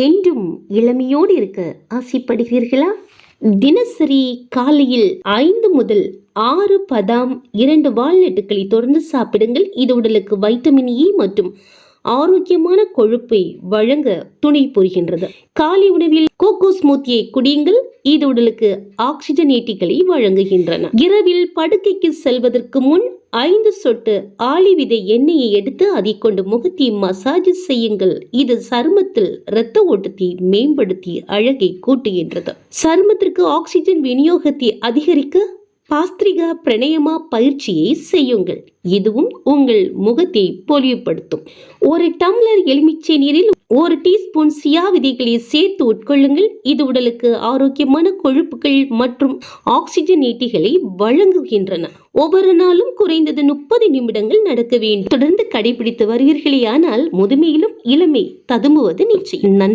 என்றும் இளமையோடு இருக்க ஆசைப்படுகிறீர்களா? தினசரி காலையில் 5 முதல் 6 பதாம் 2 வால்நட்டுகளை தொடர்ந்து சாப்பிடுங்கள். இது உடலுக்கு வைட்டமின் இ மற்றும் ஆரோக்கியமான கொழுப்பை வழங்க துணை புரிகின்றது. காலை உணவில் கோகோ ஸ்மூத்தியை குடியுங்கள். இது உடலுக்கு ஆக்சிஜனேட்டிகளை வழங்குகின்றன. இரவில் படுக்கைக்கு செல்வதற்கு முன் 5 சொட்டு ஆளி விதை எண்ணெயை எடுத்து அதை கொண்டு முகத்தை மசாஜ் செய்யுங்கள். இது சருமத்தில் இரத்த ஓட்டத்தை மேம்படுத்தி அழகை கூட்டுகின்றது. சருமத்திற்கு ஆக்சிஜன் விநியோகத்தை அதிகரிக்க பாஸ்திரிகா பிரணயமா பயிற்சியை செய்யுங்கள். இதுவும் உங்கள் முகத்தை பொலிவுபடுத்தும். 1 டம்ளர் எலுமிச்சை நீரில் 1 டீஸ்பூன் சியா விதைகளை சேர்த்து உட்கொள்ளுங்கள். இது உடலுக்கு ஆரோக்கியமான கொழுப்புகள் மற்றும் ஆக்சிஜனேட்டிகளை வழங்குகின்றன. ஒவ்வொரு நாளும் குறைந்தது 30 நிமிடங்கள் நடக்க வேண்டும். தொடர்ந்து கடைபிடித்து வருவீர்களே ஆனால் முதுமையிலும் இளமை ததும்புவது நிச்சயம். நன்றி.